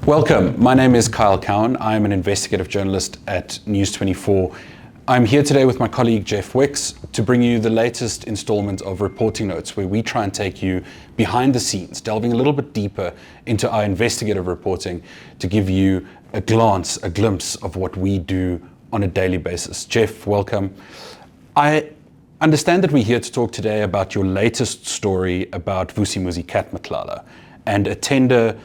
Welcome. My name is Kyle Cowan. I'm an investigative journalist at News 24. I'm here today with my colleague Jeff Wicks to bring you the latest installment of Reporting Notes, where we try and take you behind the scenes, delving a little bit deeper into our investigative reporting to give you a glance, a glimpse of what we do on a daily basis. Jeff, welcome. I understand that we're here to talk today about your latest story about Vusi Cat Matlala and a tender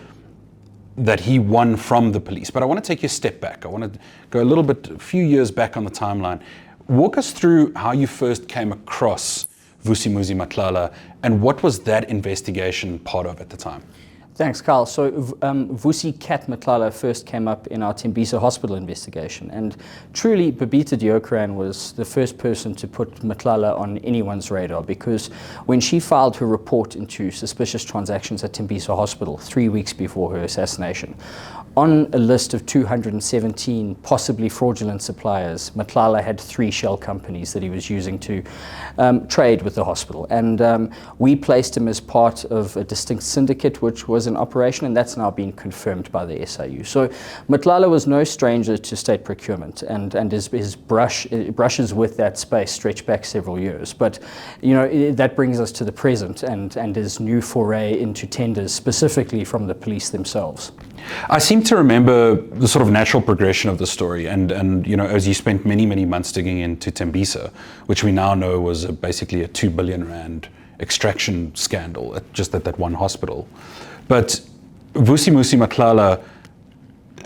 that he won from the police. But I want to take you a step back. I want to go a few years back on the timeline. Walk us through how you first came across Vusi Matlala and what was that investigation part of at the time? Thanks, Carl. So Vusi Cat Matlala first came up in our Tembisa hospital investigation, and truly Babita Deokran was the first person to put Matlala on anyone's radar, because when she filed her report into suspicious transactions at Tembisa hospital 3 weeks before her assassination, on a list of 217 possibly fraudulent suppliers, Matlala had 3 shell companies that he was using to trade with the hospital. And we placed him as part of a distinct syndicate which was in operation, and that's now been confirmed by the SIU. So Matlala was no stranger to state procurement, and his brushes with that space stretch back several years. But that brings us to the present and his new foray into tenders, specifically from the police themselves. I seem to remember the sort of natural progression of the story, and as you spent many months digging into Tembisa, which we now know was basically a 2 billion rand extraction scandal just at that one hospital. But Vusi Matlala,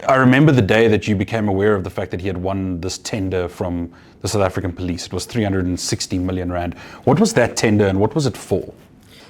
I remember the day that you became aware of the fact that he had won this tender from the South African police. It was 360 million rand. What was that tender and what was it for?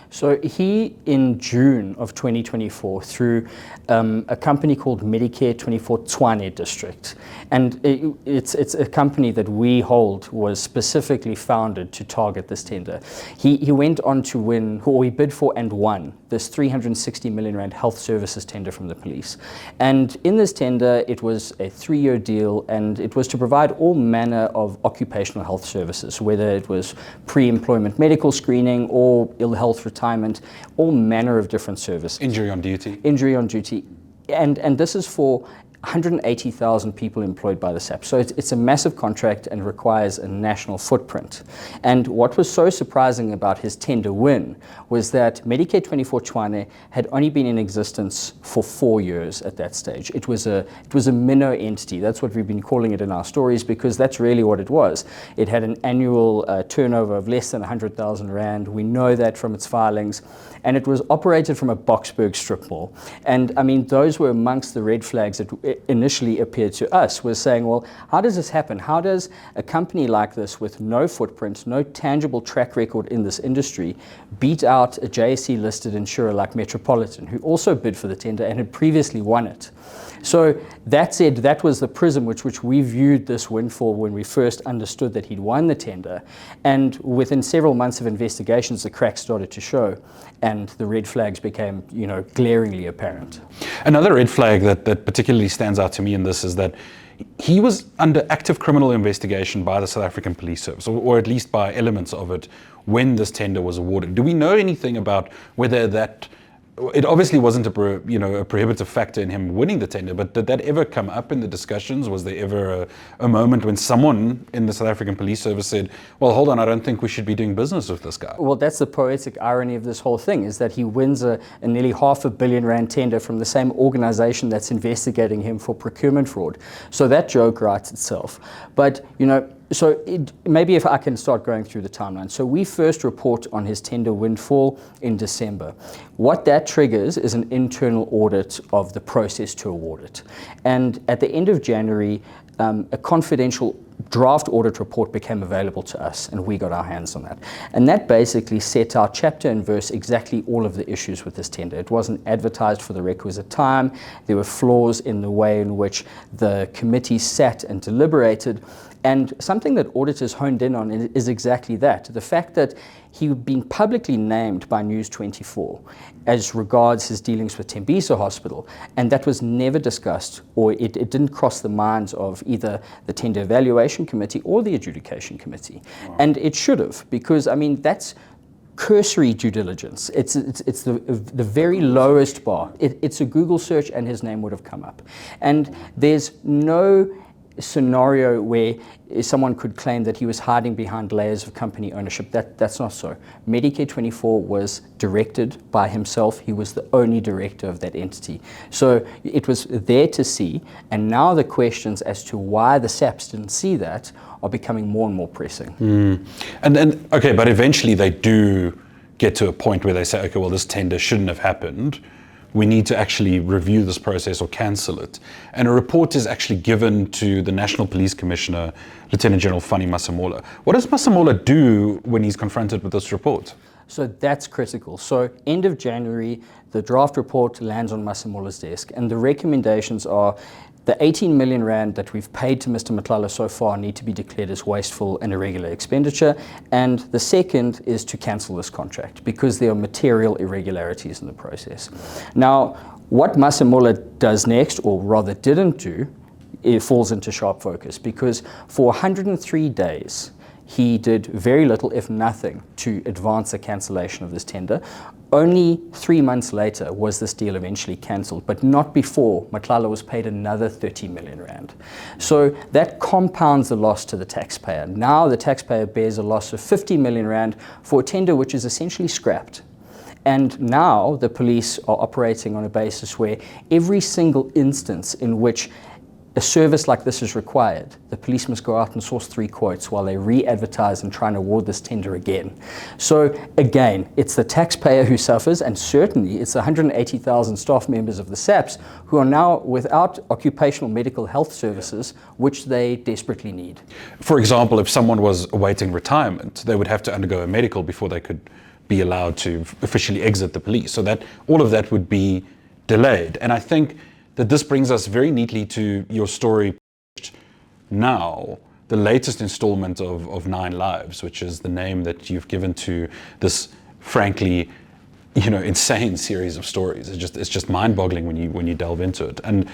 So he, in June of 2024, through a company called Medicare 24 Tshwane District, and it's a company that we hold was specifically founded to target this tender. He went on to win, or he bid for and won, this 360 million rand health services tender from the police. And in this tender, it was a 3-year deal, and it was to provide all manner of occupational health services, whether it was pre-employment medical screening or ill health retirement, all manner of different services. Injury on duty. Injury on duty. And this is for 180,000 people employed by the SAP. So it's a massive contract and requires a national footprint. And what was so surprising about his tender win was that Medicare 24 Tshwane had only been in existence for 4 years at that stage. It was a minnow entity. That's what we've been calling it in our stories, because that's really what it was. It had an annual turnover of less than 100,000 rand. We know that from its filings. And it was operated from a Boksburg strip mall. And I mean, those were amongst the red flags that initially appeared to us, was saying, well, how does this happen? How does a company like this, with no footprint, no tangible track record in this industry, beat out a JSE listed insurer like Metropolitan, who also bid for the tender and had previously won it? So that said, that was the prism which we viewed this windfall when we first understood that he'd won the tender. And within several months of investigations, the cracks started to show, and the red flags became, glaringly apparent. Another red flag that particularly stands out to me in this is that he was under active criminal investigation by the South African Police Service, or at least by elements of it, when this tender was awarded. Do we know anything about whether that... It obviously wasn't a prohibitive factor in him winning the tender, but did that ever come up in the discussions? Was there ever a moment when someone in the South African Police Service said, well, hold on, I don't think we should be doing business with this guy? Well, that's the poetic irony of this whole thing, is that he wins a nearly R500 million tender from the same organization that's investigating him for procurement fraud. So that joke writes itself. But, maybe if I can start going through the timeline. So we first report on his tender windfall in December. What that triggers is an internal audit of the process to award it. And at the end of January, a confidential draft audit report became available to us, and we got our hands on that. And that basically set out chapter and verse exactly all of the issues with this tender. It wasn't advertised for the requisite time. There were flaws in the way in which the committee sat and deliberated. And something that auditors honed in on is exactly that. The fact that he'd been publicly named by News 24 as regards his dealings with Tembisa Hospital, and that was never discussed, or it didn't cross the minds of either the Tender Evaluation Committee or the Adjudication Committee. Wow. And it should have, because, I mean, that's cursory due diligence. It's the very lowest bar. It's a Google search and his name would have come up. And there's no scenario where someone could claim that he was hiding behind layers of company ownership. That's not so. Medicare 24 was directed by himself. He was the only director of that entity. So it was there to see, and now the questions as to why the SAPs didn't see that are becoming more and more pressing. And then, okay, but eventually they do get to a point where they say, okay, well, this tender shouldn't have happened. We need to actually review this process or cancel it. And a report is actually given to the National Police Commissioner, Lieutenant General Fanny Masemola. What does Masemola do when he's confronted with this report? So that's critical. So end of January, the draft report lands on Masemola's desk, and the recommendations are the 18 million rand that we've paid to Mr. Matlala so far need to be declared as wasteful and irregular expenditure. And the second is to cancel this contract because there are material irregularities in the process. Now, what Masemola does next, or rather didn't do, it falls into sharp focus because for 103 days, he did very little, if nothing, to advance the cancellation of this tender. Only 3 months later was this deal eventually cancelled, but not before Matlala was paid another 30 million rand. So that compounds the loss to the taxpayer. Now the taxpayer bears a loss of 50 million rand for a tender which is essentially scrapped. And now the police are operating on a basis where every single instance in which a service like this is required, the police must go out and source 3 quotes while they re-advertise and try and award this tender again. So again, it's the taxpayer who suffers, and certainly it's 180,000 staff members of the SAPs who are now without occupational medical health services, which they desperately need. For example, if someone was awaiting retirement, they would have to undergo a medical before they could be allowed to officially exit the police. So that all of that would be delayed. And I think that this brings us very neatly to your story now, the latest installment of 9 Lives, which is the name that you've given to this, frankly, insane series of stories. It's just mind-boggling when you delve into it. And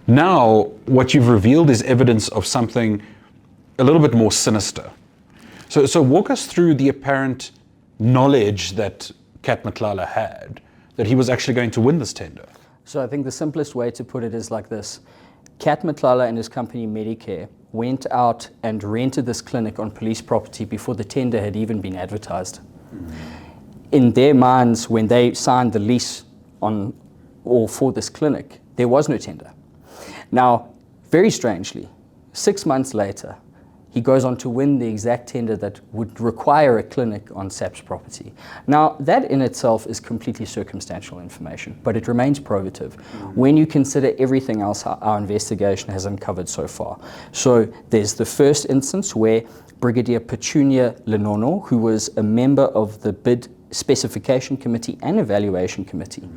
now what you've revealed is evidence of something a little bit more sinister. So walk us through the apparent knowledge that Kat Matlala had that he was actually going to win this tender. So I think the simplest way to put it is like this. Kat Matlala and his company Medicare went out and rented this clinic on police property before the tender had even been advertised. In their minds, when they signed the lease on or for this clinic, there was no tender. Now, very strangely, 6 months later, he goes on to win the exact tender that would require a clinic on SAP's property. Now, that in itself is completely circumstantial information, but it remains probative when you consider everything else our investigation has uncovered so far. So there's the first instance where Brigadier Petunia Lenono, who was a member of the bid specification committee and evaluation committee,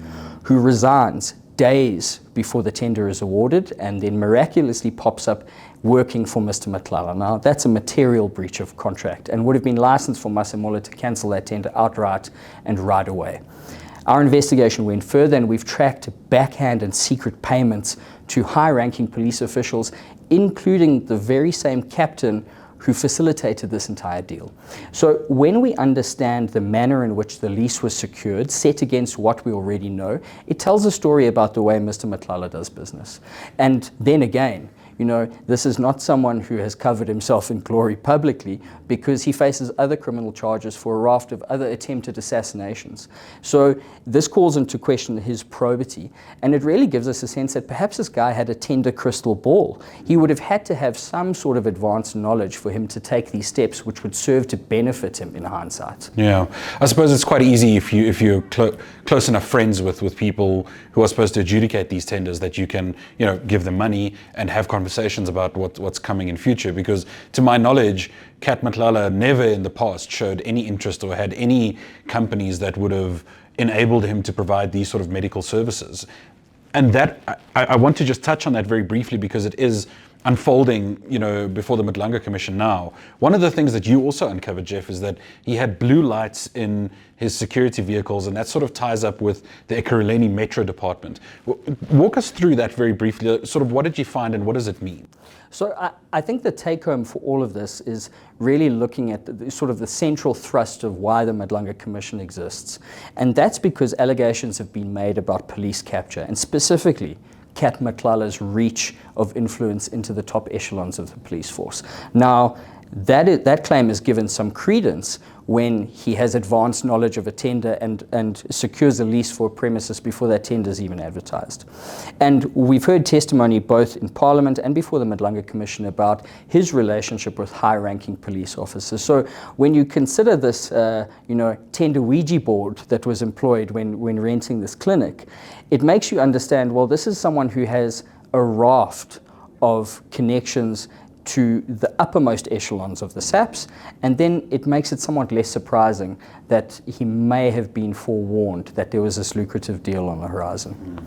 who resigns days before the tender is awarded and then miraculously pops up working for Mr. Matlala. Now, that's a material breach of contract and would have been licensed for Masemola to cancel that tender outright and right away. Our investigation went further and we've tracked backhand and secret payments to high-ranking police officials, including the very same captain who facilitated this entire deal. So when we understand the manner in which the lease was secured, set against what we already know, it tells a story about the way Mr. Matlala does business. And then again, this is not someone who has covered himself in glory publicly because he faces other criminal charges for a raft of other attempted assassinations. So this calls into question his probity, and it really gives us a sense that perhaps this guy had a tender crystal ball. He would have had to have some sort of advanced knowledge for him to take these steps which would serve to benefit him in hindsight. Yeah, I suppose it's quite easy if you're close enough friends with people who are supposed to adjudicate these tenders that you can give them money and have conversations about what's coming in future, because to my knowledge, Kat Matlala never in the past showed any interest or had any companies that would have enabled him to provide these sort of medical services. And that I want to just touch on that very briefly because it is unfolding, before the Matlala Commission now. One of the things that you also uncovered, Jeff, is that he had blue lights in his security vehicles, and that sort of ties up with the Ekurhuleni Metro Department. Walk us through that very briefly. Sort of what did you find and what does it mean? So I think the take-home for all of this is really looking at sort of the central thrust of why the Matlala Commission exists. And that's because allegations have been made about police capture, and specifically Cat Matlala's reach of influence into the top echelons of the police force. Now, that claim is given some credence when he has advanced knowledge of a tender and secures a lease for a premises before that tender is even advertised. And we've heard testimony both in Parliament and before the Matlala Commission about his relationship with high-ranking police officers. So when you consider this, tender Ouija board that was employed when renting this clinic, it makes you understand, well, this is someone who has a raft of connections to the uppermost echelons of the SAPS, and then it makes it somewhat less surprising that he may have been forewarned that there was this lucrative deal on the horizon.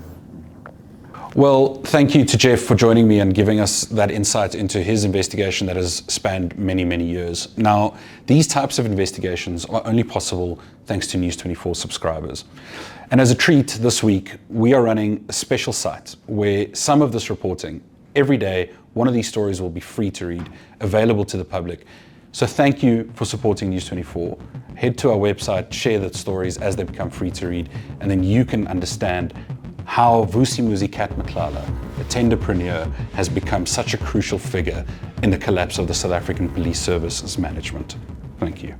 Well, thank you to Jeff for joining me and giving us that insight into his investigation that has spanned many, many years. Now, these types of investigations are only possible thanks to News 24 subscribers. And as a treat this week, we are running a special site where some of this reporting, every day, one of these stories will be free to read, available to the public. So thank you for supporting News 24. Head to our website, share the stories as they become free to read, and then you can understand how Vusimuzi Cat Matlala, a tenderpreneur, has become such a crucial figure in the collapse of the South African Police Services management. Thank you.